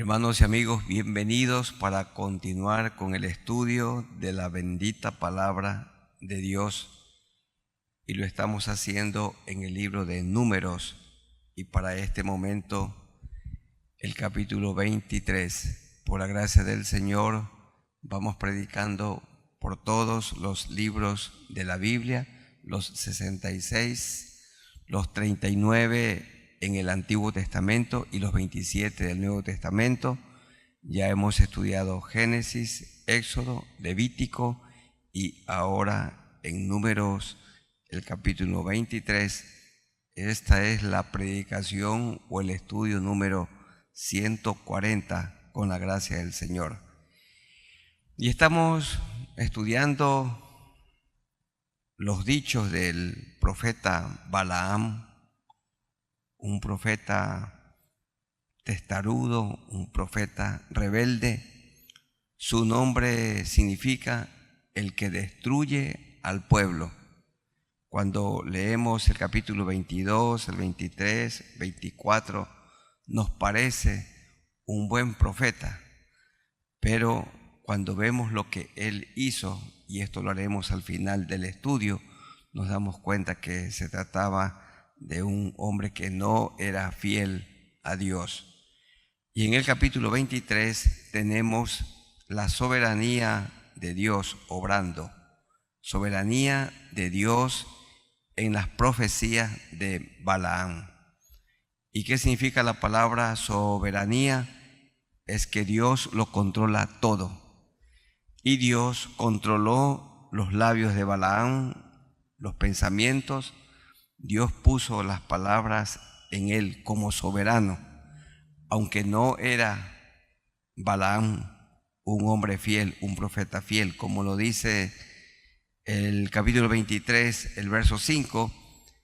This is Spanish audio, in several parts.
Hermanos y amigos, bienvenidos para continuar con el estudio de la bendita palabra de Dios, y lo estamos haciendo en el libro de Números, y para este momento el capítulo 23. Por la gracia del Señor vamos predicando por todos los libros de la Biblia, los 66, los 39 en el Antiguo Testamento y los 27 del Nuevo Testamento. Ya hemos estudiado Génesis, Éxodo, Levítico y ahora en Números el capítulo 23. Esta es la predicación o el estudio número 140 con la gracia del Señor. Y estamos estudiando los dichos del profeta Balaam, un profeta testarudo, un profeta rebelde. Su nombre significa el que destruye al pueblo. Cuando leemos el capítulo 22, el 23, 24, nos parece un buen profeta, pero cuando vemos lo que él hizo, y esto lo haremos al final del estudio, nos damos cuenta que se trataba de un hombre que no era fiel a Dios. Y en el capítulo 23 tenemos la soberanía de Dios obrando, soberanía de Dios en las profecías de Balaam. ¿Y qué significa la palabra soberanía? Es que Dios lo controla todo. Y Dios controló los labios de Balaam, los pensamientos. Dios puso las palabras en él como soberano, aunque no era Balaam un hombre fiel, un profeta fiel, como lo dice el capítulo 23, el verso 5,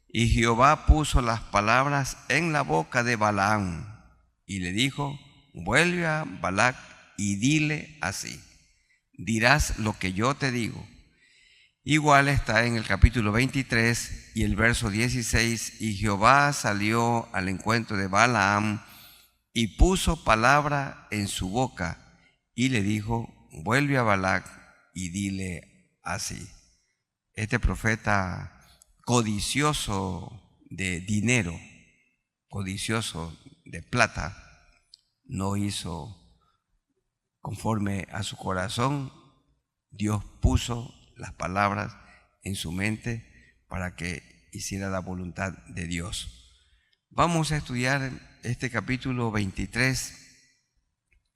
y Jehová puso las palabras en la boca de Balaam y le dijo: vuelve a Balac y dile así, dirás lo que yo te digo. Igual está en el capítulo 23 y el verso 16, y Jehová salió al encuentro de Balaam y puso palabra en su boca y le dijo: vuelve a Balac y dile así. Este profeta codicioso de dinero, codicioso de plata, no hizo conforme a su corazón. Dios puso las palabras en su mente para que hiciera la voluntad de Dios. Vamos a estudiar este capítulo 23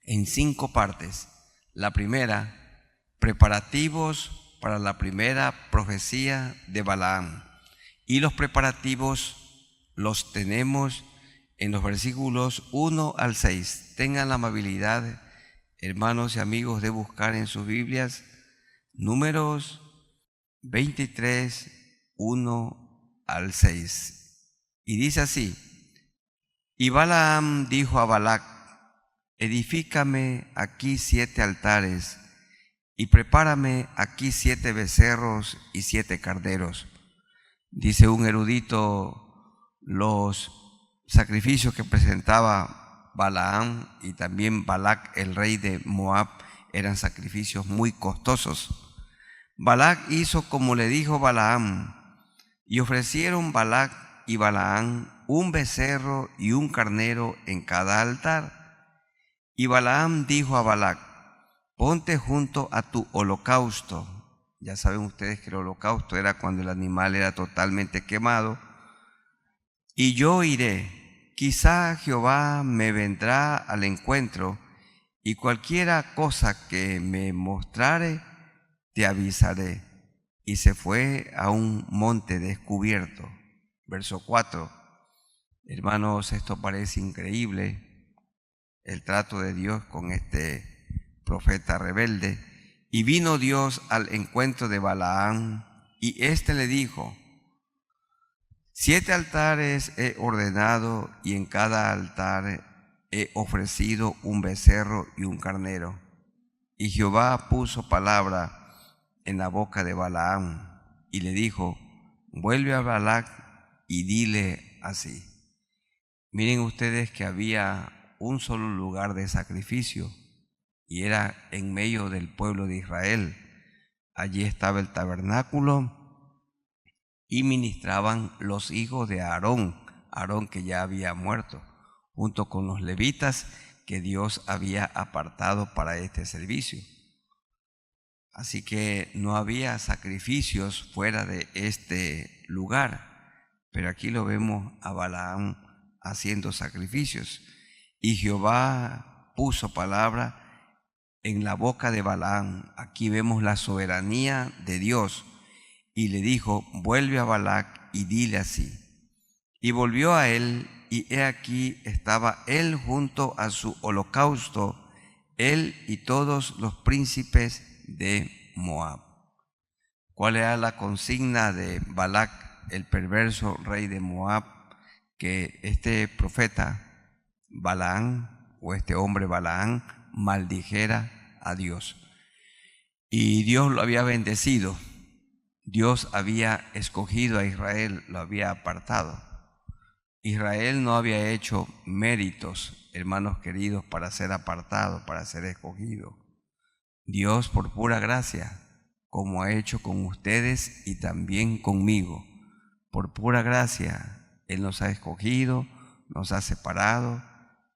en 5 partes. La primera, preparativos para la primera profecía de Balaam. Y los preparativos los tenemos en los versículos 1 al 6. Tengan la amabilidad, hermanos y amigos, de buscar en sus Biblias Números 23, 1 al 6. Y dice así: y Balaam dijo a Balac: edifícame aquí 7 altares y prepárame aquí 7 becerros y 7 carneros. Dice un erudito, los sacrificios que presentaba Balaam y también Balac, el rey de Moab, eran sacrificios muy costosos. Balac hizo como le dijo Balaam, y ofrecieron Balac y Balaam un becerro y un carnero en cada altar. Y Balaam dijo a Balac: ponte junto a tu holocausto. Ya saben ustedes que el holocausto era cuando el animal era totalmente quemado. Y yo iré, quizá Jehová me vendrá al encuentro, y cualquiera cosa que me mostrare, te avisaré. Y se fue a un monte descubierto. Verso 4. Hermanos, esto parece increíble, el trato de Dios con este profeta rebelde. Y vino Dios al encuentro de Balaam, y éste le dijo: 7 altares he ordenado, y en cada altar he ofrecido un becerro y un carnero. Y Jehová puso palabra en la boca de Balaam y le dijo: vuelve a Balac y dile así. Miren ustedes que había un solo lugar de sacrificio, y era en medio del pueblo de Israel. Allí estaba el tabernáculo y ministraban los hijos de Aarón, Aarón que ya había muerto, junto con los levitas que Dios había apartado para este servicio. Así que no había sacrificios fuera de este lugar, pero aquí lo vemos a Balaam haciendo sacrificios. Y Jehová puso palabra en la boca de Balaam. Aquí vemos la soberanía de Dios. Y le dijo: vuelve a Balac y dile así. Y volvió a él, y he aquí estaba él junto a su holocausto, él y todos los príncipes de Moab. ¿Cuál era la consigna de Balac, el perverso rey de Moab? Que este profeta Balaam, o este hombre Balaam, maldijera a Dios. Y Dios lo había bendecido. Dios había escogido a Israel, lo había apartado. Israel no había hecho méritos, hermanos queridos, para ser apartado, para ser escogido. Dios, por pura gracia, como ha hecho con ustedes y también conmigo, por pura gracia, Él nos ha escogido, nos ha separado,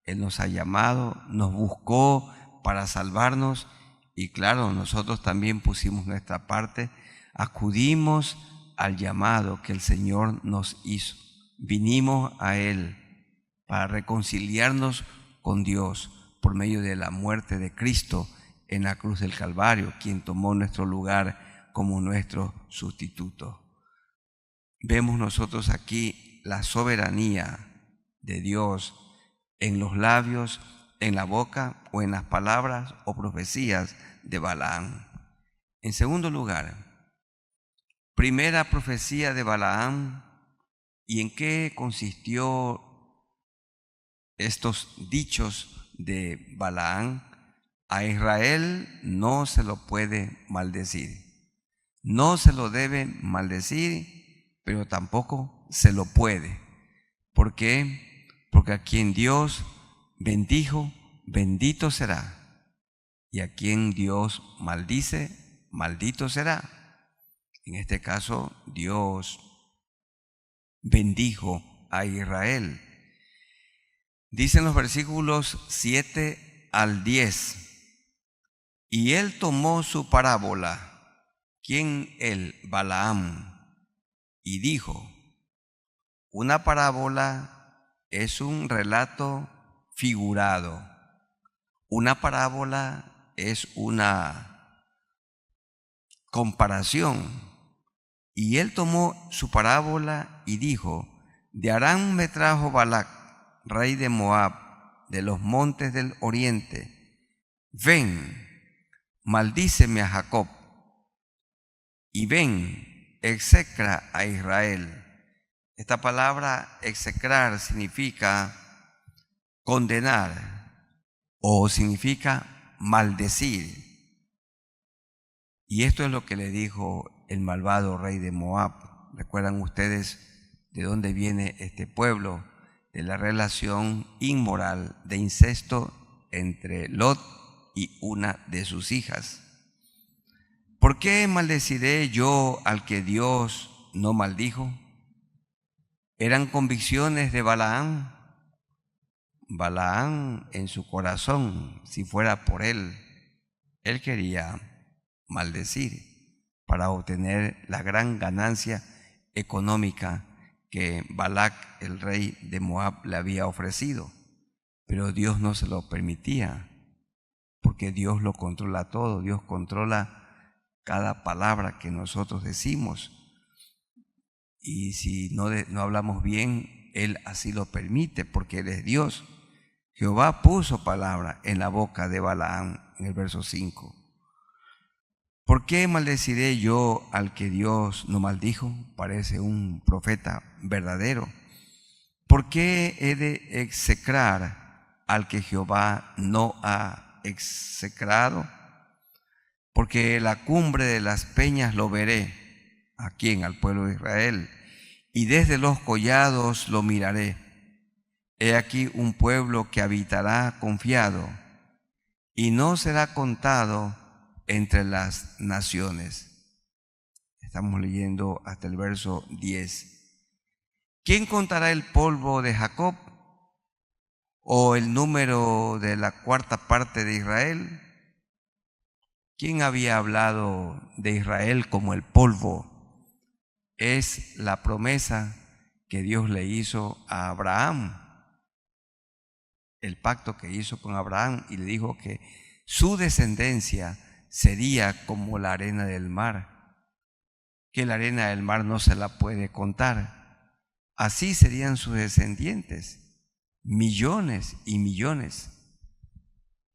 Él nos ha llamado, nos buscó para salvarnos, y claro, nosotros también pusimos nuestra parte. Acudimos al llamado que el Señor nos hizo. Vinimos a Él para reconciliarnos con Dios por medio de la muerte de Cristo en la cruz del Calvario, quien tomó nuestro lugar como nuestro sustituto. Vemos nosotros aquí la soberanía de Dios en los labios, en la boca o en las palabras o profecías de Balaam. En segundo lugar, primera profecía de Balaam. ¿Y en qué consistió estos dichos de Balaam? A Israel no se lo puede maldecir. No se lo debe maldecir, pero tampoco se lo puede. ¿Por qué? Porque a quien Dios bendijo, bendito será. Y a quien Dios maldice, maldito será. En este caso, Dios bendijo a Israel. Dicen los versículos 7 al 10. Y él tomó su parábola. ¿Quién? Él, Balaam. Y dijo: una parábola es un relato figurado. Una parábola es una comparación. Y él tomó su parábola y dijo: de Aram me trajo Balac, rey de Moab, de los montes del oriente. Ven, maldíceme a Jacob, y ven, execra a Israel. Esta palabra execrar significa condenar o significa maldecir. Y esto es lo que le dijo el malvado rey de Moab. ¿Recuerdan ustedes de dónde viene este pueblo? De la relación inmoral de incesto entre Lot y una de sus hijas. ¿Por qué maldeciré yo al que Dios no maldijo? Eran convicciones de Balaam. Balaam en su corazón, si fuera por él quería maldecir para obtener la gran ganancia económica que Balac, el rey de Moab, le había ofrecido. Pero Dios no se lo permitía, porque Dios lo controla todo. Dios controla cada palabra que nosotros decimos. Y si no hablamos bien, Él así lo permite, porque Él es Dios. Jehová puso palabra en la boca de Balaam, en el verso 5. ¿Por qué maldeciré yo al que Dios no maldijo? Parece un profeta verdadero. ¿Por qué he de execrar al que Jehová no ha execrado? Porque la cumbre de las peñas lo veré, ¿a quién? Al pueblo de Israel, y desde los collados lo miraré. He aquí un pueblo que habitará confiado y no será contado entre las naciones. Estamos leyendo hasta el verso 10. ¿Quién contará el polvo de Jacob o el número de la cuarta parte de Israel? ¿Quién había hablado de Israel como el polvo? Es la promesa que Dios le hizo a Abraham, el pacto que hizo con Abraham, y le dijo que su descendencia sería como la arena del mar, que la arena del mar no se la puede contar. Así serían sus descendientes, millones y millones.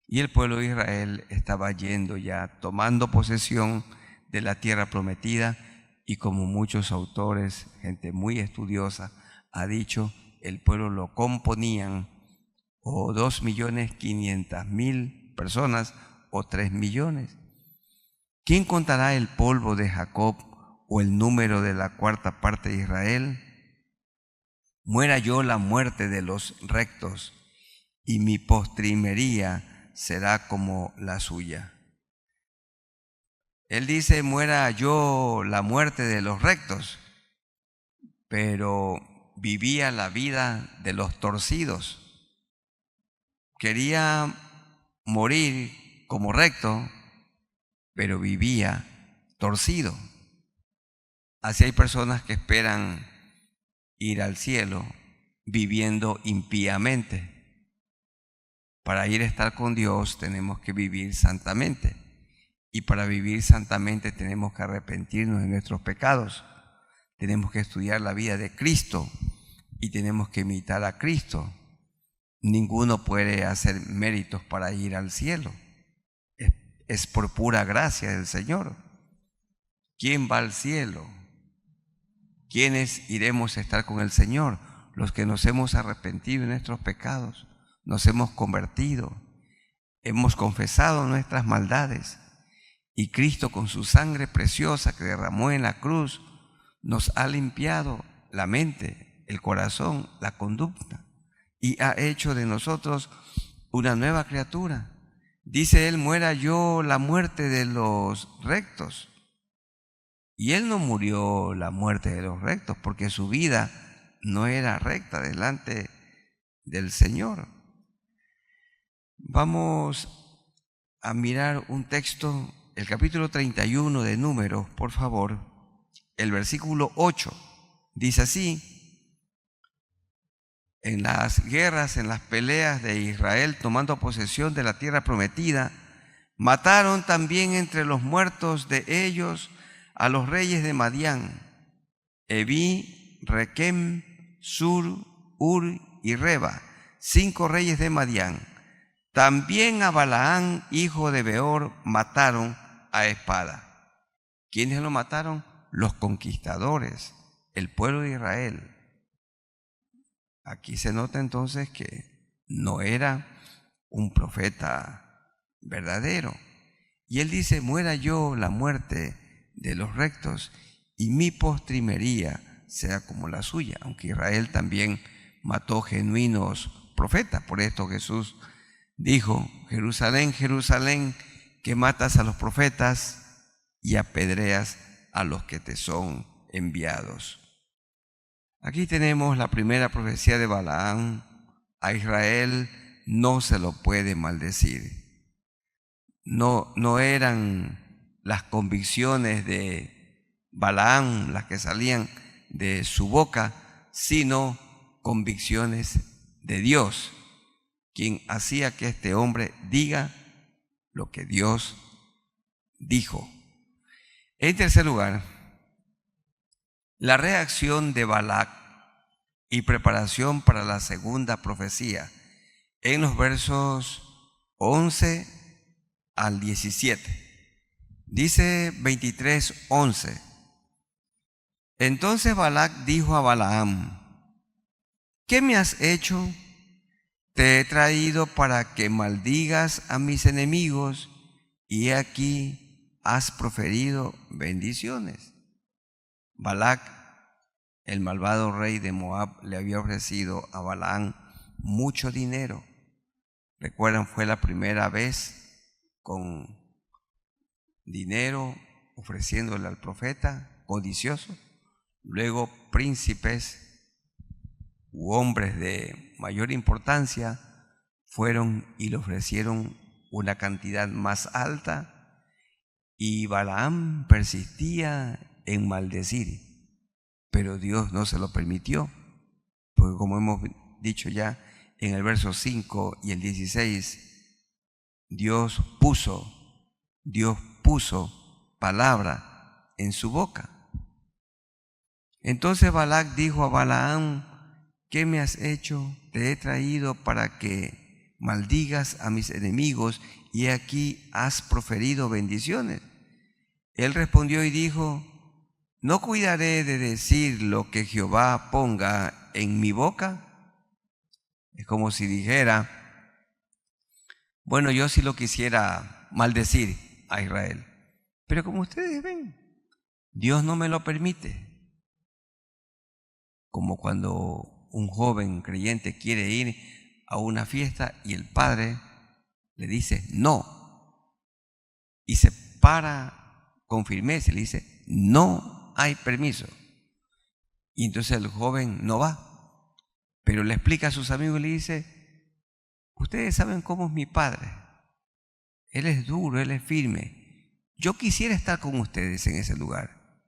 Y el pueblo de Israel estaba yendo ya, tomando posesión de la tierra prometida, y como muchos autores, gente muy estudiosa, ha dicho, el pueblo lo componían o 2.500.000 personas o 3 millones. ¿Quién contará el polvo de Jacob o el número de la cuarta parte de Israel? Muera yo la muerte de los rectos, y mi postrimería será como la suya. Él dice, muera yo la muerte de los rectos, pero vivía la vida de los torcidos. Quería morir como recto, pero vivía torcido. Así hay personas que esperan ir al cielo viviendo impíamente. Para ir a estar con Dios tenemos que vivir santamente. Y para vivir santamente tenemos que arrepentirnos de nuestros pecados. Tenemos que estudiar la vida de Cristo y tenemos que imitar a Cristo. Ninguno puede hacer méritos para ir al cielo. Es por pura gracia del Señor. ¿Quién va al cielo? ¿Quiénes iremos a estar con el Señor? Los que nos hemos arrepentido de nuestros pecados, nos hemos convertido, hemos confesado nuestras maldades, y Cristo con su sangre preciosa que derramó en la cruz nos ha limpiado la mente, el corazón, la conducta, y ha hecho de nosotros una nueva criatura. Dice él, muera yo la muerte de los rectos. Y él no murió la muerte de los rectos porque su vida no era recta delante del Señor. Vamos a mirar un texto, el capítulo 31 de Números, por favor, el versículo 8. Dice así: en las guerras, en las peleas de Israel, tomando posesión de la tierra prometida, mataron también entre los muertos de ellos a los reyes de Madián, Eví, Requem, Sur, Ur y Reba, 5 reyes de Madián. También a Balaán, hijo de Beor, mataron a espada. ¿Quiénes lo mataron? Los conquistadores, el pueblo de Israel. Aquí se nota entonces que no era un profeta verdadero. Y él dice, muera yo la muerte de los rectos, y mi postrimería sea como la suya. Aunque Israel también mató genuinos profetas. Por esto Jesús dijo, Jerusalén, Jerusalén, que matas a los profetas y apedreas a los que te son enviados. Aquí tenemos la primera profecía de Balaam. A Israel no se lo puede maldecir. No eran las convicciones de Balaam las que salían de su boca, sino convicciones de Dios, quien hacía que este hombre diga lo que Dios dijo. En tercer lugar, la reacción de Balac y preparación para la segunda profecía en los versos 11 al 17. Dice 23:11. Entonces Balac dijo a Balaam, ¿qué me has hecho? Te he traído para que maldigas a mis enemigos, y aquí has proferido bendiciones. Balac, el malvado rey de Moab, le había ofrecido a Balaam mucho dinero. Recuerdan, fue la primera vez con dinero ofreciéndole al profeta, codicioso. Luego príncipes u hombres de mayor importancia fueron y le ofrecieron una cantidad más alta, y Balaam persistía en maldecir, pero Dios no se lo permitió, porque como hemos dicho ya en el verso 5 y el 16, Dios puso palabra en su boca. Entonces Balac dijo a Balaam: ¿qué me has hecho? Te he traído para que maldigas a mis enemigos, y aquí has proferido bendiciones. Él respondió y dijo: ¿no cuidaré de decir lo que Jehová ponga en mi boca? Es como si dijera: bueno, yo sí lo quisiera maldecir a Israel, pero como ustedes ven, Dios no me lo permite. Como cuando un joven creyente quiere ir a una fiesta y el padre le dice no, y se para con firmeza y le dice: no hay permiso. Y entonces el joven no va, pero le explica a sus amigos y le dice: ustedes saben cómo es mi padre, él es duro, él es firme. Yo quisiera estar con ustedes en ese lugar,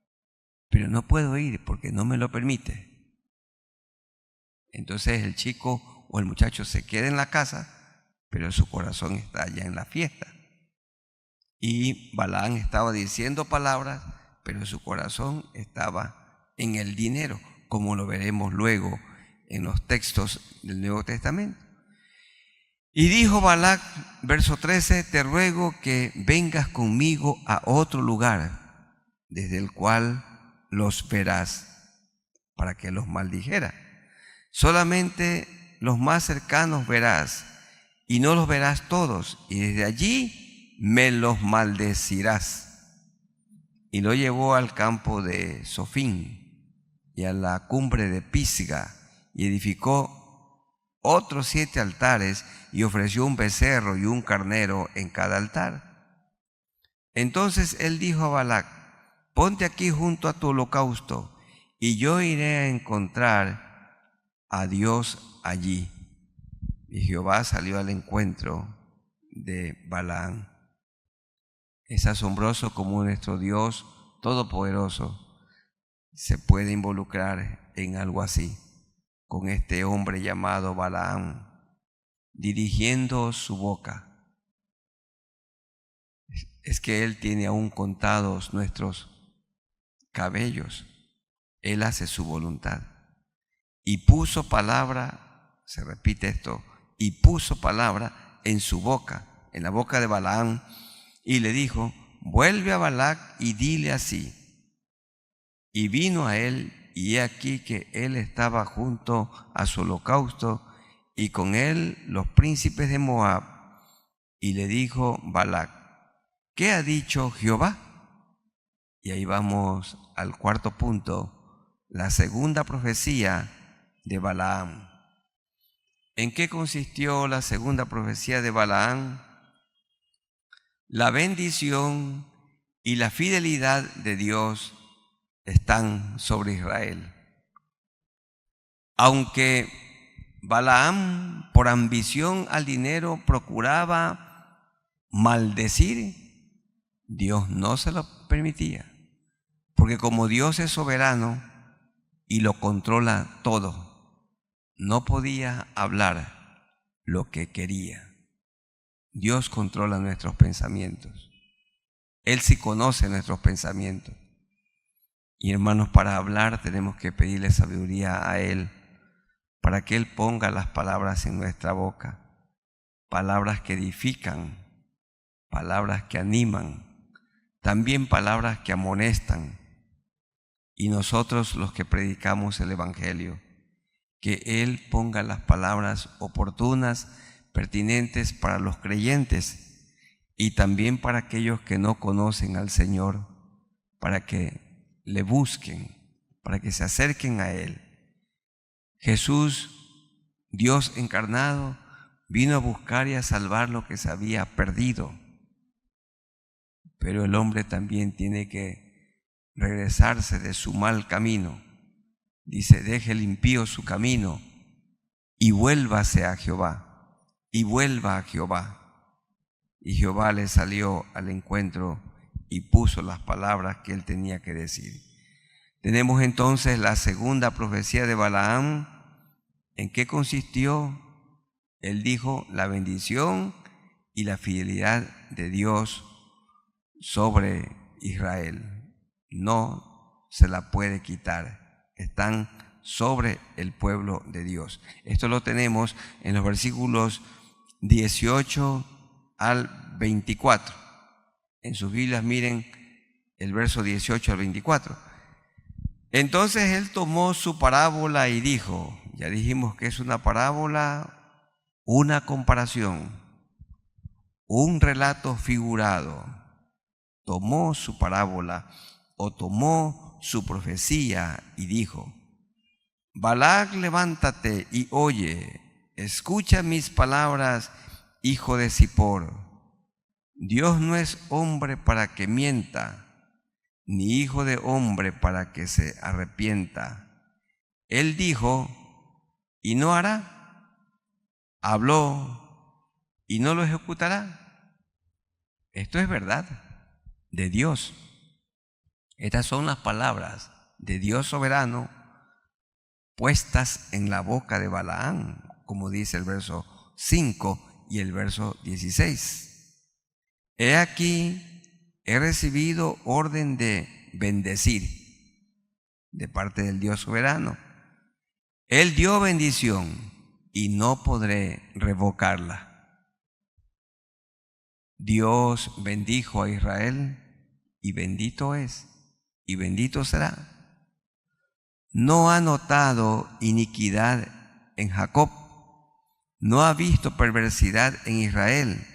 pero no puedo ir porque no me lo permite. Entonces el chico o el muchacho se queda en la casa, pero su corazón está allá en la fiesta. Y Balaam estaba diciendo palabras, pero su corazón estaba en el dinero, como lo veremos luego en los textos del Nuevo Testamento. Y dijo Balac, verso 13: te ruego que vengas conmigo a otro lugar, desde el cual los verás, para que los maldijera. Solamente los más cercanos verás, y no los verás todos, y desde allí me los maldecirás. Y lo llevó al campo de Sofín y a la cumbre de Pisga, y edificó otros 7 altares, y ofreció un becerro y un carnero en cada altar. Entonces él dijo a Balac: ponte aquí junto a tu holocausto, y yo iré a encontrar a Dios allí. Y Jehová salió al encuentro de Balaam. Es asombroso cómo nuestro Dios todopoderoso se puede involucrar en algo así, con este hombre llamado Balaam, dirigiendo su boca. Es que Él tiene aún contados nuestros cabellos. Él hace su voluntad. Y puso palabra, se repite esto, y puso palabra en su boca, en la boca de Balaam, y le dijo: vuelve a Balac y dile así. Y vino a él, y he aquí que él estaba junto a su holocausto, y con él los príncipes de Moab. Y le dijo Balac: ¿qué ha dicho Jehová? Y ahí vamos al cuarto punto, la segunda profecía de Balaam. ¿En qué consistió la segunda profecía de Balaam? La bendición y la fidelidad de Dios están sobre Israel. Aunque Balaam, por ambición al dinero, procuraba maldecir, Dios no se lo permitía, porque como Dios es soberano y lo controla todo, no podía hablar lo que quería. Dios controla nuestros pensamientos. Él sí conoce nuestros pensamientos. Y hermanos, para hablar tenemos que pedirle sabiduría a Él, para que Él ponga las palabras en nuestra boca, palabras que edifican, palabras que animan, también palabras que amonestan. Y nosotros, los que predicamos el Evangelio, que Él ponga las palabras oportunas, pertinentes para los creyentes y también para aquellos que no conocen al Señor, para que le busquen, para que se acerquen a Él. Jesús Dios encarnado vino a buscar y a salvar lo que se había perdido. Pero el hombre también tiene que regresarse de su mal camino. Dice, deje el impío su camino y vuélvase a Jehová, y vuelva a Jehová. Y Jehová le salió al encuentro y puso las palabras que él tenía que decir. Tenemos entonces la segunda profecía de Balaam. ¿En qué consistió? Él dijo la bendición y la fidelidad de Dios sobre Israel. No se la puede quitar. Están sobre el pueblo de Dios. Esto lo tenemos en los versículos 18 al 24. En sus Biblias miren el verso 18 al 24. Entonces él tomó su parábola y dijo, ya dijimos que es una parábola, una comparación, un relato figurado. Tomó su parábola o tomó su profecía y dijo, Balac, levántate y oye, escucha mis palabras, hijo de Zippor. Dios no es hombre para que mienta, ni hijo de hombre para que se arrepienta. Él dijo, y no hará. Habló, y no lo ejecutará. Esto es verdad de Dios. Estas son las palabras de Dios soberano puestas en la boca de Balaam, como dice el verso 5 y el verso 16. He aquí, he recibido orden de bendecir de parte del Dios soberano. Él dio bendición y no podré revocarla. Dios bendijo a Israel y bendito es y bendito será. No ha notado iniquidad en Jacob, no ha visto perversidad en Israel.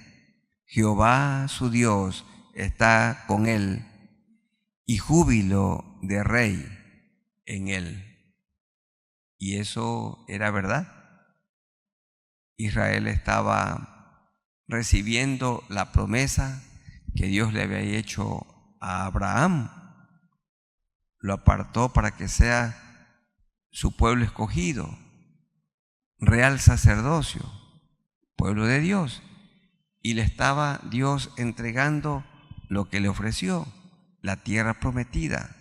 Jehová su Dios está con él y júbilo de rey en él. Y eso era verdad. Israel estaba recibiendo la promesa que Dios le había hecho a Abraham. Lo apartó para que sea su pueblo escogido, real sacerdocio, pueblo de Dios. Y le estaba Dios entregando lo que le ofreció, la tierra prometida,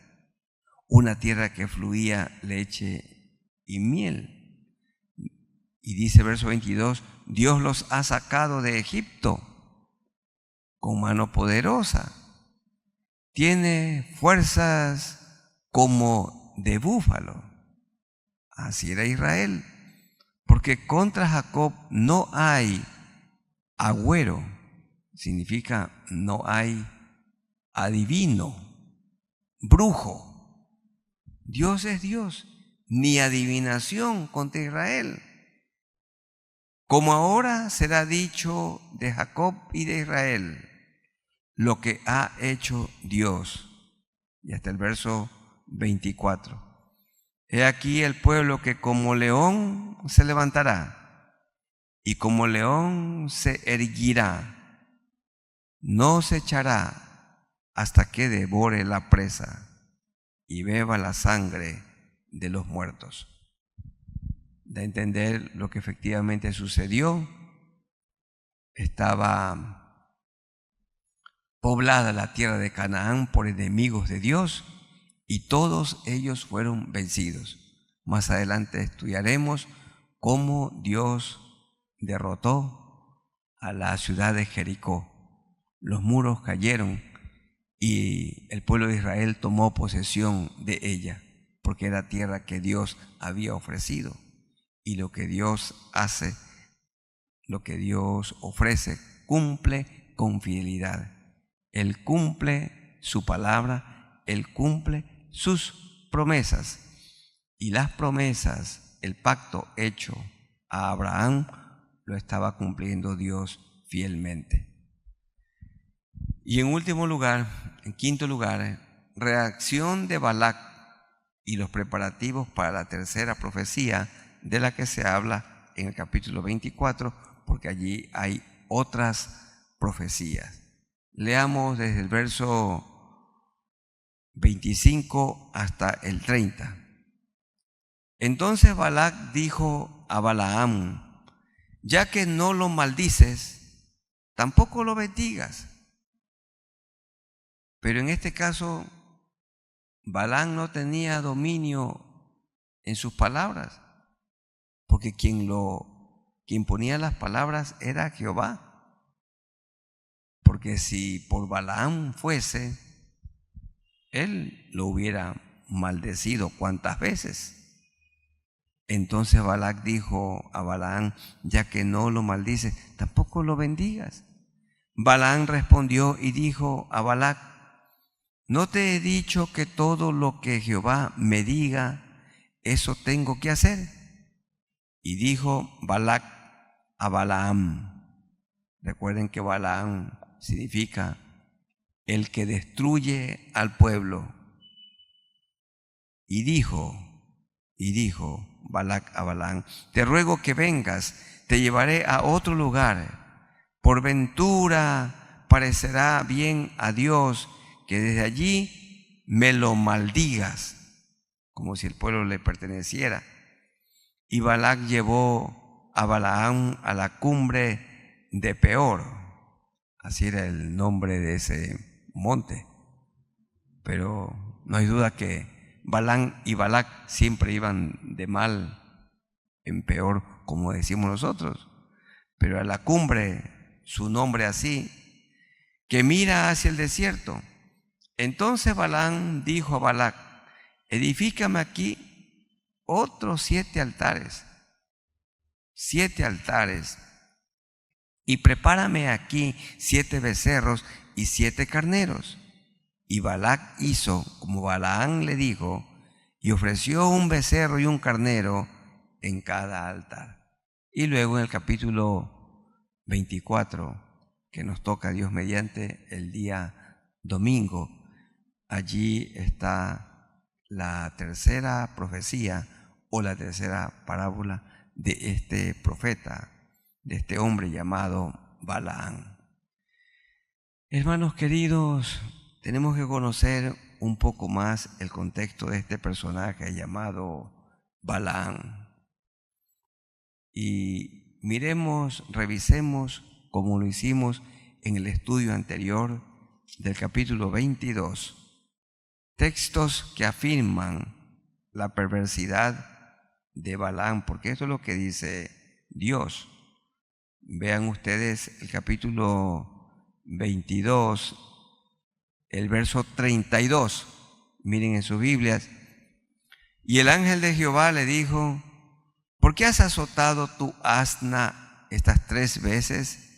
una tierra que fluía leche y miel. Y dice verso 22, Dios los ha sacado de Egipto con mano poderosa. Tiene fuerzas como de búfalo. Así era Israel, porque contra Jacob no hay agüero, significa no hay adivino, brujo. Dios es Dios, ni adivinación contra Israel. Como ahora será dicho de Jacob y de Israel, lo que ha hecho Dios. Y hasta el verso 24. He aquí el pueblo que como león se levantará y como león se erguirá. No se echará hasta que devore la presa y beba la sangre de los muertos. Da a entender lo que efectivamente sucedió. Estaba poblada la tierra de Canaán por enemigos de Dios y todos ellos fueron vencidos. Más adelante estudiaremos cómo Dios derrotó a la ciudad de Jericó. Los muros cayeron y el pueblo de Israel tomó posesión de ella, porque era tierra que Dios había ofrecido. Y lo que Dios hace, lo que Dios ofrece, cumple con fidelidad. Él cumple su palabra, Él cumple sus promesas. Y las promesas, el pacto hecho a Abraham, lo estaba cumpliendo Dios fielmente. Y en último lugar, en quinto lugar, reacción de Balac y los preparativos para la tercera profecía de la que se habla en el capítulo 24, porque allí hay otras profecías. Leamos desde el verso 25 hasta el 30. Entonces Balac dijo a Balaam: ya que no lo maldices, tampoco lo bendigas. Pero en este caso, Balaam no tenía dominio en sus palabras, porque quien ponía las palabras era Jehová. Porque si por Balaam fuese, él lo hubiera maldecido cuantas veces. Entonces Balac dijo a Balaam: ya que no lo maldices, tampoco lo bendigas. Balaam respondió y dijo a Balac: ¿no te he dicho que todo lo que Jehová me diga, eso tengo que hacer? Y dijo Balac a Balaam. Recuerden que Balaam significa el que destruye al pueblo. Y dijo Balac a Balaam: te ruego que vengas, te llevaré a otro lugar. Por ventura parecerá bien a Dios que desde allí me lo maldigas, como si el pueblo le perteneciera. Y Balac llevó a Balaam a la cumbre de Peor. Así era el nombre de ese monte. Pero no hay duda que Balaam y Balac siempre iban de mal en peor, como decimos nosotros. Pero a la cumbre, su nombre así, que mira hacia el desierto. Entonces Balaam dijo a Balac: edifícame aquí otros 7 altares, y prepárame aquí 7 becerros y 7 carneros. Y Balac hizo como Balaam le dijo, y ofreció un becerro y un carnero en cada altar. Y luego en el capítulo 24, que nos toca Dios mediante el día domingo, allí está la tercera profecía o la tercera parábola de este profeta, de este hombre llamado Balaam. Hermanos queridos, tenemos que conocer un poco más el contexto de este personaje llamado Balaam. Y miremos, revisemos como lo hicimos en el estudio anterior del capítulo 22, textos que afirman la perversidad de Balaam, porque esto es lo que dice Dios. Vean ustedes el capítulo 22, el verso 32. Miren en sus Biblias. Y el ángel de Jehová le dijo: ¿por qué has azotado tu asna estas 3 veces?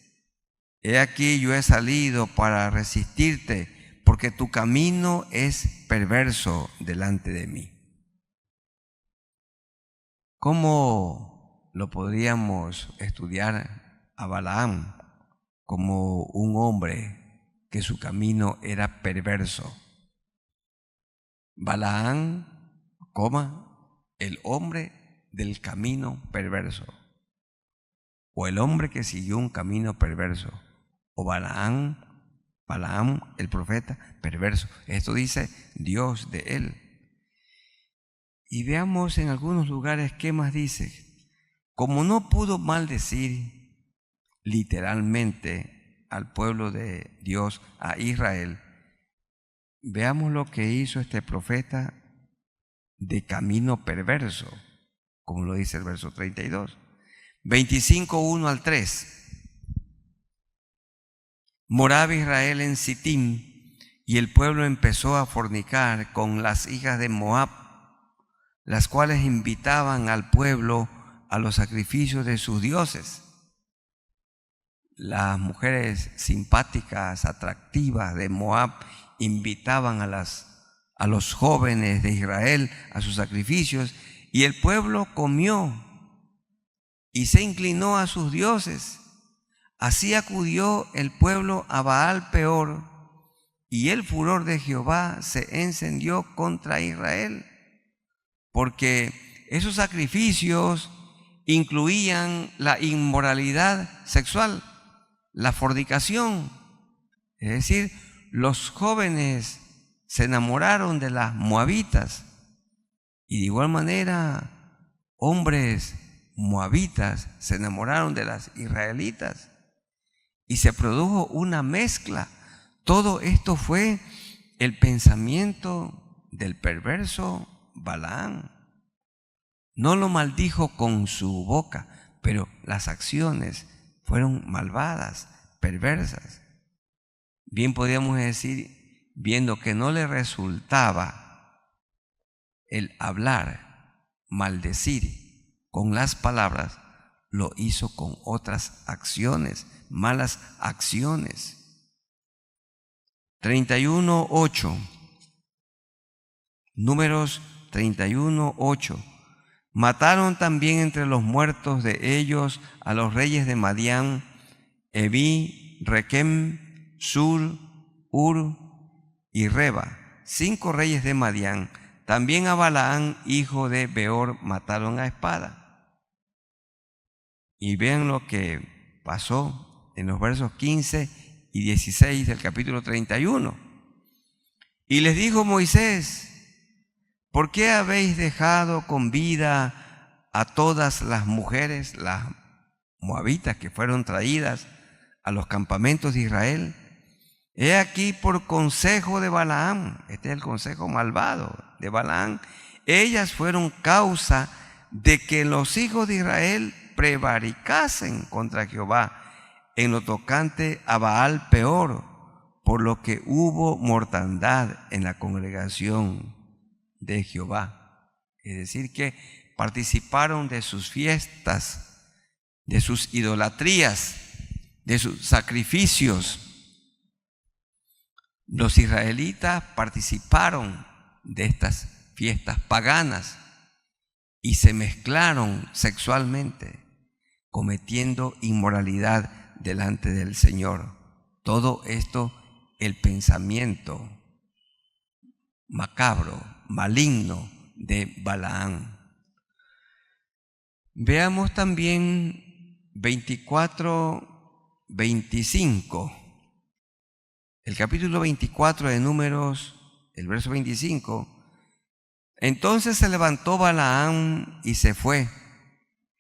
He aquí yo he salido para resistirte, porque tu camino es perverso delante de mí. ¿Cómo lo podríamos estudiar a Balaam? Como un hombre que su camino era perverso. Balaam, el hombre del camino perverso, o el hombre que siguió un camino perverso, o Balaam, el profeta perverso. Esto dice Dios de él. Y veamos en algunos lugares qué más dice. Como no pudo maldecir literalmente al pueblo de Dios, a Israel, veamos lo que hizo este profeta de camino perverso, como lo dice el verso 32. 25, 1 al 3. Moraba Israel en Sittim, y el pueblo empezó a fornicar con las hijas de Moab, las cuales invitaban al pueblo a los sacrificios de sus dioses. Las mujeres simpáticas, atractivas de Moab invitaban a los jóvenes de Israel a sus sacrificios, y el pueblo comió y se inclinó a sus dioses. Así acudió el pueblo a Baal Peor, y el furor de Jehová se encendió contra Israel, porque esos sacrificios incluían la inmoralidad sexual, la fornicación. Es decir, los jóvenes se enamoraron de las moabitas y de igual manera hombres moabitas se enamoraron de las israelitas y se produjo una mezcla. Todo esto fue el pensamiento del perverso Balaam. No lo maldijo con su boca, pero las acciones fueron malvadas, perversas. Bien podríamos decir, viendo que no le resultaba el hablar, maldecir con las palabras, lo hizo con otras acciones, malas acciones. 31:8. Números 31:8. Mataron también entre los muertos de ellos a los reyes de Madián, Eví, Requem, Sur, Ur y Reba, 5 reyes de Madián. También a Balaam, hijo de Beor, mataron a espada. Y vean lo que pasó en los versos 15 y 16 del capítulo 31. Y les dijo Moisés: ¿por qué habéis dejado con vida a todas las mujeres, las moabitas que fueron traídas a los campamentos de Israel? He aquí, por consejo de Balaam, este es el consejo malvado de Balaam, ellas fueron causa de que los hijos de Israel prevaricasen contra Jehová en lo tocante a Baal Peor, por lo que hubo mortandad en la congregación de Jehová. Es decir, que participaron de sus fiestas, de sus idolatrías, de sus sacrificios. Los israelitas participaron de estas fiestas paganas y se mezclaron sexualmente, cometiendo inmoralidad delante del Señor. Todo esto, el pensamiento macabro, maligno de Balaam. Veamos también 24:25. El capítulo 24 de Números, el verso 25. Entonces se levantó Balaam y se fue,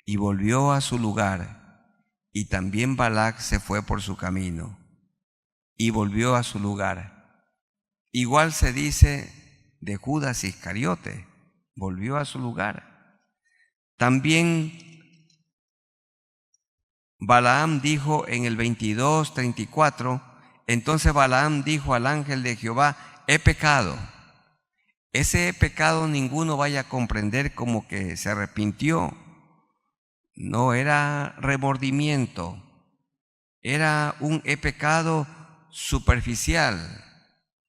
y volvió a su lugar, y también Balac se fue por su camino, y volvió a su lugar. Igual se dice de Judas Iscariote, volvió a su lugar. También Balaam dijo en el 22:34, entonces Balaam dijo al ángel de Jehová: he pecado. Ese pecado ninguno vaya a comprender como que se arrepintió. No era remordimiento, era un he pecado superficial,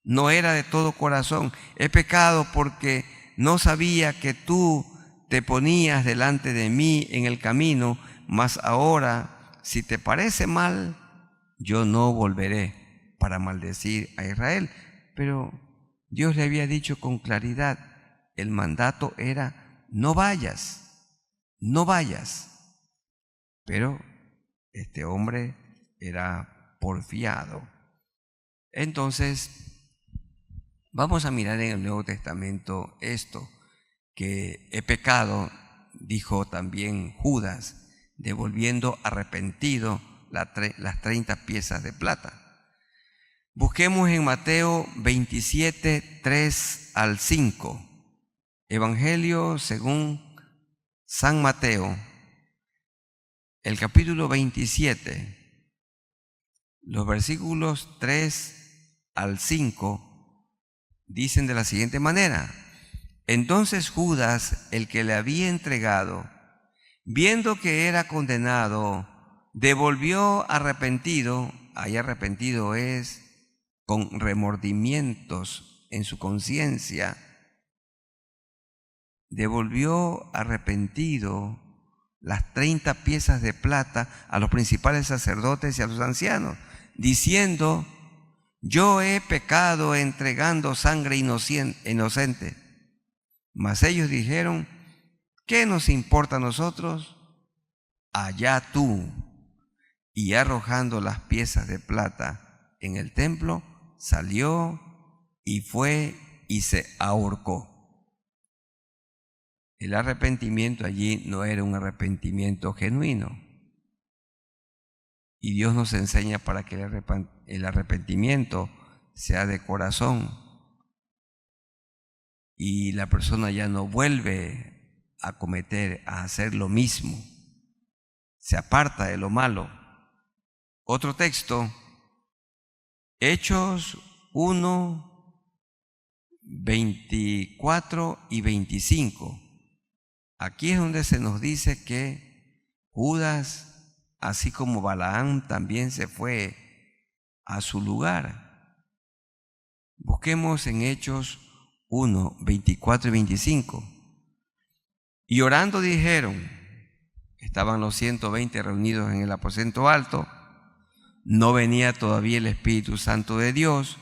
no era de todo corazón. He pecado porque no sabía que tú te ponías delante de mí en el camino, mas ahora, si te parece mal, yo no volveré para maldecir a Israel. Pero Dios le había dicho con claridad, el mandato era: no vayas, no vayas. Pero este hombre era porfiado. Entonces, vamos a mirar en el Nuevo Testamento esto, que he pecado, dijo también Judas, devolviendo arrepentido las 30 piezas de plata. Busquemos en Mateo 27, 3 al 5. Evangelio según San Mateo, el capítulo 27, los versículos 3 al 5, dicen de la siguiente manera: entonces Judas, el que le había entregado, viendo que era condenado, devolvió arrepentido. Ahí arrepentido es con remordimientos en su conciencia. Devolvió arrepentido las 30 piezas de plata a los principales sacerdotes y a los ancianos, diciendo: yo he pecado entregando sangre inocente. Mas ellos dijeron: ¿qué nos importa a nosotros? allá tú. Y arrojando las piezas de plata en el templo, salió y fue y se ahorcó. El arrepentimiento allí no era un arrepentimiento genuino. Y Dios nos enseña para que el arrepentimiento sea de corazón. Y la persona ya no vuelve a hacer lo mismo. Se aparta de lo malo. Otro texto, Hechos 1, 24 y 25. Aquí es donde se nos dice que Judas, así como Balaam, también se fue a su lugar. Busquemos en Hechos 1, 24 y 25. Y orando dijeron, estaban los 120 reunidos en el aposento alto, no venía todavía el Espíritu Santo de Dios.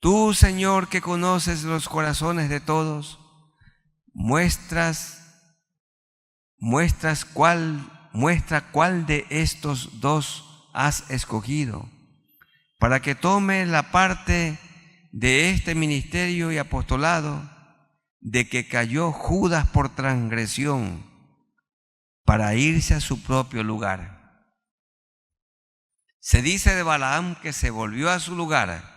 Tú, Señor, que conoces los corazones de todos, muestra cuál de estos dos has escogido, para que tome la parte de este ministerio y apostolado de que cayó Judas por transgresión, para irse a su propio lugar. Se dice de Balaam que se volvió a su lugar,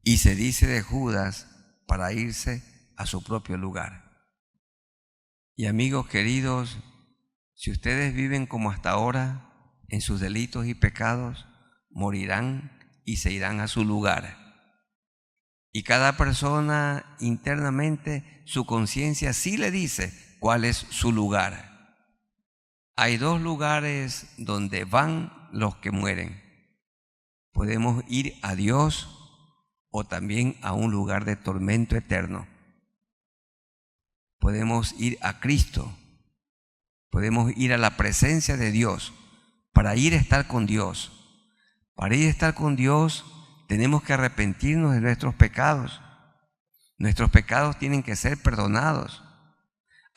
y se dice de Judas para irse a su propio lugar. Y amigos queridos, si ustedes viven como hasta ahora en sus delitos y pecados, morirán y se irán a su lugar. Y cada persona internamente, su conciencia sí le dice cuál es su lugar. Hay dos lugares donde van los que mueren. Podemos ir a Dios o también a un lugar de tormento eterno. Podemos ir a Cristo. Podemos ir a la presencia de Dios para ir a estar con Dios. Para ir a estar con Dios tenemos que arrepentirnos de nuestros pecados. Nuestros pecados tienen que ser perdonados.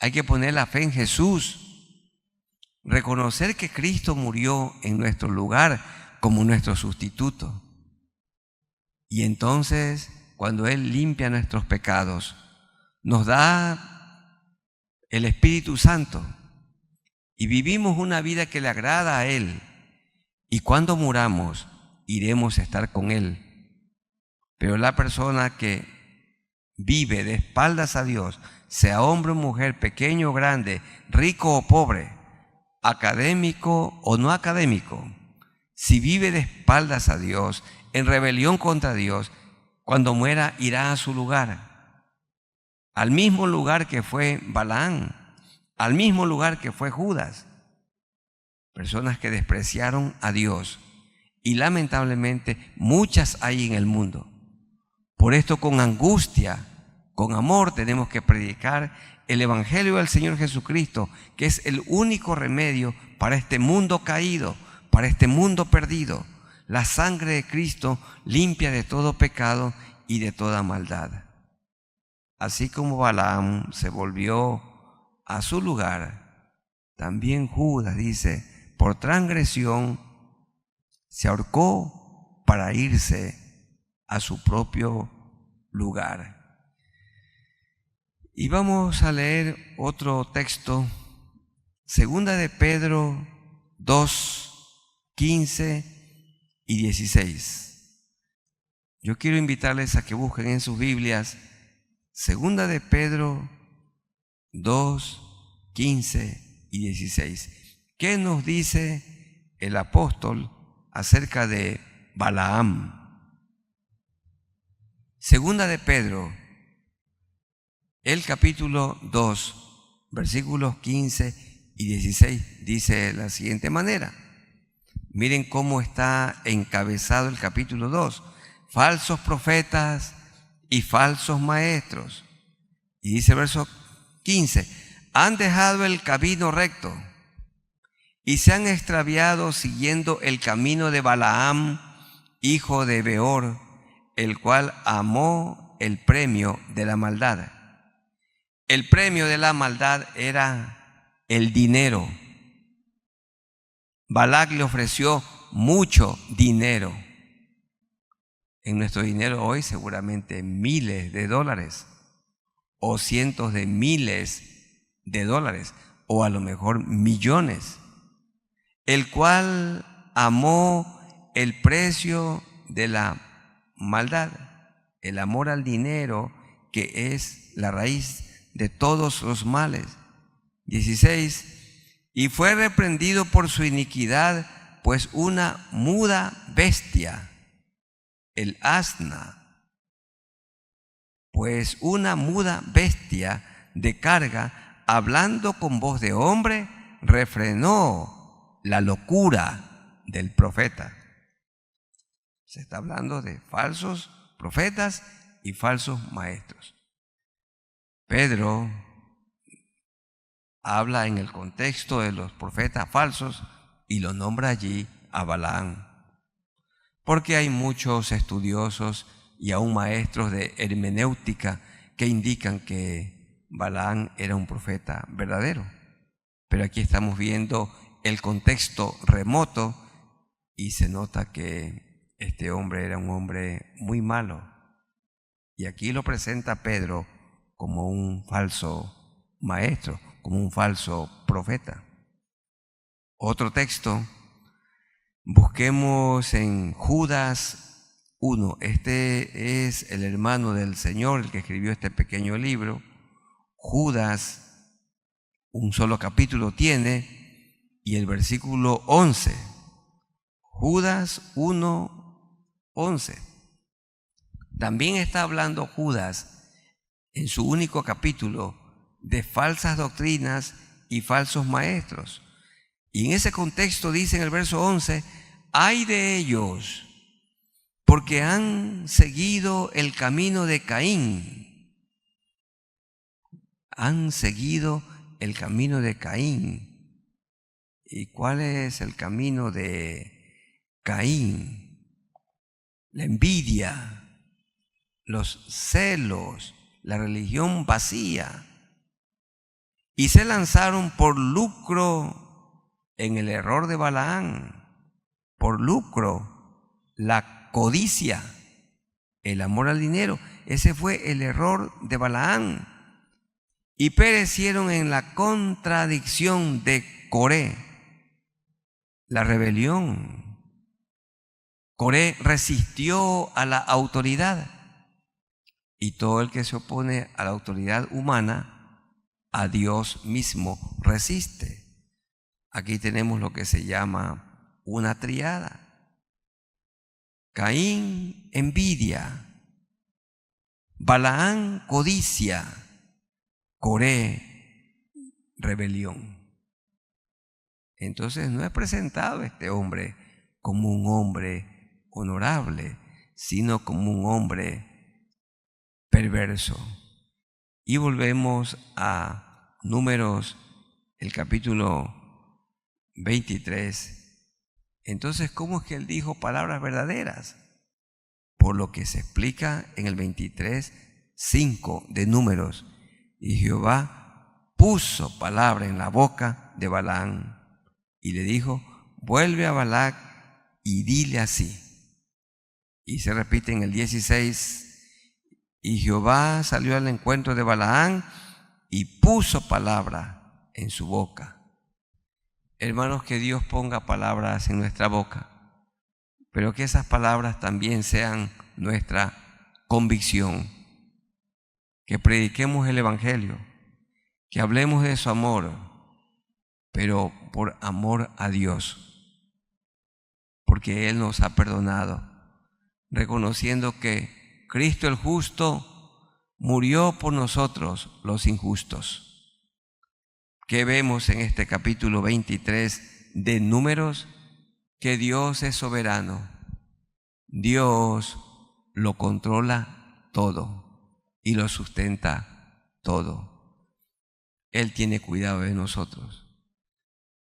Hay que poner la fe en Jesús. Reconocer que Cristo murió en nuestro lugar como nuestro sustituto. Y entonces, cuando Él limpia nuestros pecados, nos da el Espíritu Santo y vivimos una vida que le agrada a Él. Y cuando muramos, iremos a estar con Él. Pero la persona que vive de espaldas a Dios, sea hombre o mujer, pequeño o grande, rico o pobre, académico o no académico, si vive de espaldas a Dios, en rebelión contra Dios, cuando muera irá a su lugar, al mismo lugar que fue Balaam, al mismo lugar que fue Judas. Personas que despreciaron a Dios, y lamentablemente muchas hay en el mundo. Por esto, con angustia, con amor, tenemos que predicar el Evangelio del Señor Jesucristo, que es el único remedio para este mundo caído, para este mundo perdido. La sangre de Cristo limpia de todo pecado y de toda maldad. Así como Balaam se volvió a su lugar, también Judas, dice, por transgresión se ahorcó para irse a su propio lugar. Y vamos a leer otro texto, Segunda de Pedro 2, 15 y 16. Yo quiero invitarles a que busquen en sus Biblias Segunda de Pedro 2, 15 y 16. ¿Qué nos dice el apóstol acerca de Balaam? Segunda de Pedro, el capítulo 2, versículos 15 y 16, dice de la siguiente manera. Miren cómo está encabezado el capítulo 2. Falsos profetas y falsos maestros. Y dice el verso 15, han dejado el camino recto y se han extraviado siguiendo el camino de Balaam, hijo de Beor, el cual amó el premio de la maldad. El premio de la maldad era el dinero. Balac le ofreció mucho dinero. En nuestro dinero hoy seguramente miles de dólares o cientos de miles de dólares o a lo mejor millones, el cual amó el precio de la maldad, el amor al dinero, que es la raíz de todos los males. 16. Y fue reprendido por su iniquidad, pues una muda bestia, el asna, pues una muda bestia de carga, hablando con voz de hombre, refrenó la locura del profeta. Se está hablando de falsos profetas y falsos maestros. Pedro habla en el contexto de los profetas falsos y lo nombra allí a Balaam, porque hay muchos estudiosos y aún maestros de hermenéutica que indican que Balaam era un profeta verdadero. Pero aquí estamos viendo el contexto remoto y se nota que este hombre era un hombre muy malo. Y aquí lo presenta Pedro como un falso maestro, como un falso profeta. Otro texto, busquemos en Judas 1. Este es el hermano del Señor, el que escribió este pequeño libro. Judas, un solo capítulo tiene, y el versículo 11. Judas 1:11. También está hablando Judas en su único capítulo de falsas doctrinas y falsos maestros. Y en ese contexto dice en el verso 11, ay de ellos, porque han seguido el camino de Caín. Han seguido el camino de Caín. ¿Y cuál es el camino de Caín? La envidia, los celos, la religión vacía. Y se lanzaron por lucro en el error de Balaam, por lucro, la codicia, el amor al dinero. Ese fue el error de Balaam. Y perecieron en la contradicción de Coré, la rebelión. Coré resistió a la autoridad, y todo el que se opone a la autoridad humana, a Dios mismo resiste. Aquí tenemos lo que se llama una triada. Caín, envidia. Balaam, codicia. Coré, rebelión. Entonces no es presentado este hombre como un hombre honorable, sino como un hombre perverso. Y volvemos a Números, el capítulo 23. Entonces, ¿cómo es que él dijo palabras verdaderas? Por lo que se explica en el 23:5 de Números. Y Jehová puso palabra en la boca de Balaam y le dijo, vuelve a Balac y dile así. Y se repite en el 16. Y Jehová salió al encuentro de Balaam y puso palabra en su boca. Hermanos, que Dios ponga palabras en nuestra boca, pero que esas palabras también sean nuestra convicción. Que prediquemos el Evangelio, que hablemos de su amor, pero por amor a Dios, porque Él nos ha perdonado, reconociendo que Cristo el justo murió por nosotros los injustos. ¿Qué vemos en este capítulo 23 de Números? Que Dios es soberano. Dios lo controla todo y lo sustenta todo. Él tiene cuidado de nosotros.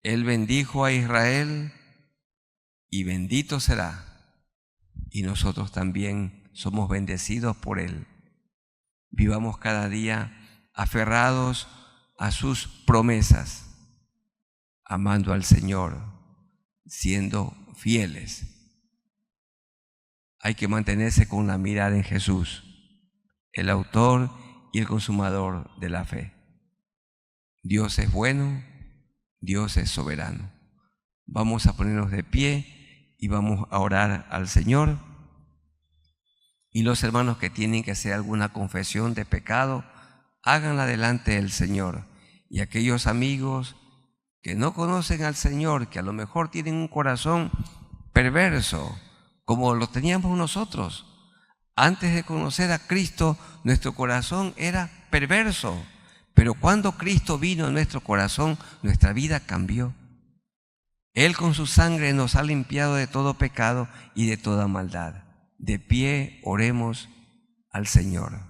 Él bendijo a Israel y bendito será. Y nosotros también somos bendecidos por Él. Vivamos cada día aferrados a sus promesas, amando al Señor, siendo fieles. Hay que mantenerse con la mirada en Jesús, el autor y el consumador de la fe. Dios es bueno, Dios es soberano. Vamos a ponernos de pie y vamos a orar al Señor. Y los hermanos que tienen que hacer alguna confesión de pecado, háganla delante del Señor. Y aquellos amigos que no conocen al Señor, que a lo mejor tienen un corazón perverso, como lo teníamos nosotros. Antes de conocer a Cristo, nuestro corazón era perverso. Pero cuando Cristo vino en nuestro corazón, nuestra vida cambió. Él con su sangre nos ha limpiado de todo pecado y de toda maldad. De pie, oremos al Señor.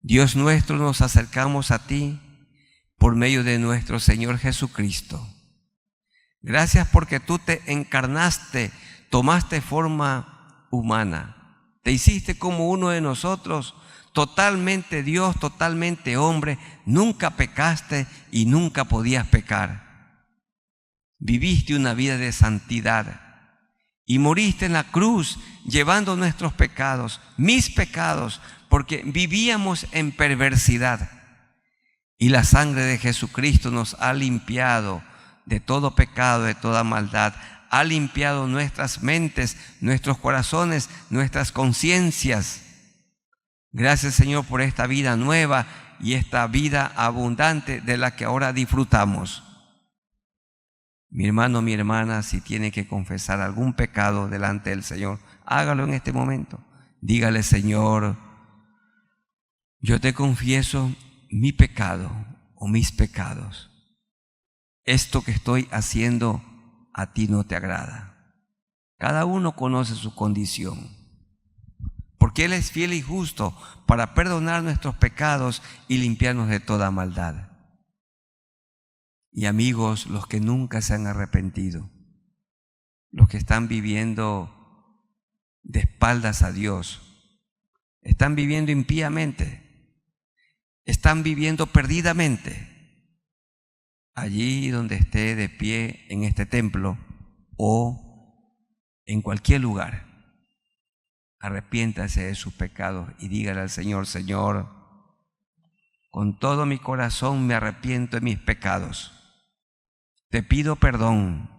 Dios nuestro, nos acercamos a ti por medio de nuestro Señor Jesucristo. Gracias porque tú te encarnaste, tomaste forma humana, te hiciste como uno de nosotros, totalmente Dios, totalmente hombre, nunca pecaste y nunca podías pecar. Viviste una vida de santidad y moriste en la cruz llevando nuestros pecados, mis pecados, porque vivíamos en perversidad. Y la sangre de Jesucristo nos ha limpiado de todo pecado, de toda maldad. Ha limpiado nuestras mentes, nuestros corazones, nuestras conciencias. Gracias, Señor, por esta vida nueva y esta vida abundante de la que ahora disfrutamos. Mi hermano, mi hermana, si tiene que confesar algún pecado delante del Señor, hágalo en este momento. Dígale: Señor, yo te confieso mi pecado o mis pecados. Esto que estoy haciendo a ti no te agrada. Cada uno conoce su condición, porque Él es fiel y justo para perdonar nuestros pecados y limpiarnos de toda maldad. Y amigos, los que nunca se han arrepentido, los que están viviendo de espaldas a Dios, están viviendo impíamente, están viviendo perdidamente, allí donde esté de pie en este templo o en cualquier lugar, arrepiéntase de sus pecados y dígale al Señor: Señor, con todo mi corazón me arrepiento de mis pecados. Te pido perdón.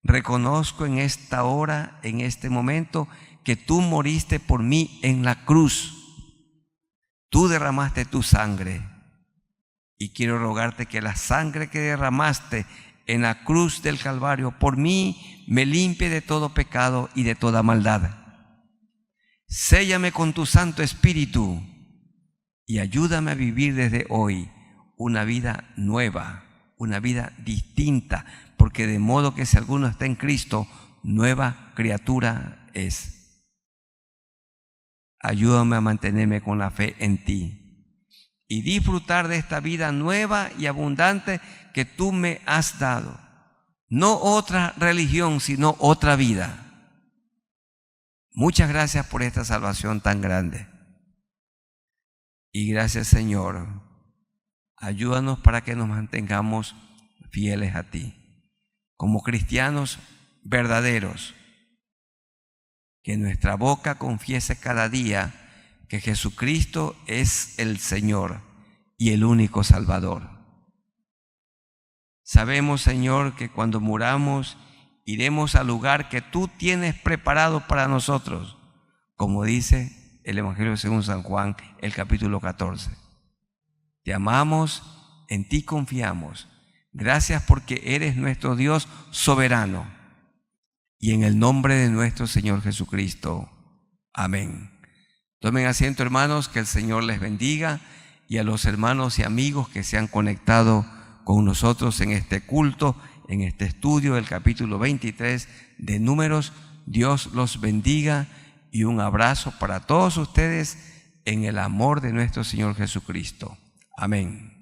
Reconozco en esta hora, en este momento, que tú moriste por mí en la cruz. Tú derramaste tu sangre. Y quiero rogarte que la sangre que derramaste en la cruz del Calvario por mí me limpie de todo pecado y de toda maldad. Séllame con tu Santo Espíritu y ayúdame a vivir desde hoy una vida nueva, una vida distinta, porque de modo que si alguno está en Cristo, nueva criatura es. Ayúdame a mantenerme con la fe en ti y disfrutar de esta vida nueva y abundante que tú me has dado. No otra religión, sino otra vida. Muchas gracias por esta salvación tan grande. Y gracias, Señor. Ayúdanos para que nos mantengamos fieles a ti, como cristianos verdaderos, que nuestra boca confiese cada día que Jesucristo es el Señor y el único Salvador. Sabemos, Señor, que cuando muramos iremos al lugar que tú tienes preparado para nosotros, como dice el Evangelio según San Juan, el capítulo 14. Te amamos, en ti confiamos. Gracias porque eres nuestro Dios soberano. Y en el nombre de nuestro Señor Jesucristo. Amén. Tomen asiento, hermanos, que el Señor les bendiga, y a los hermanos y amigos que se han conectado con nosotros en este culto, en este estudio del capítulo 23 de Números. Dios los bendiga y un abrazo para todos ustedes en el amor de nuestro Señor Jesucristo. Amén.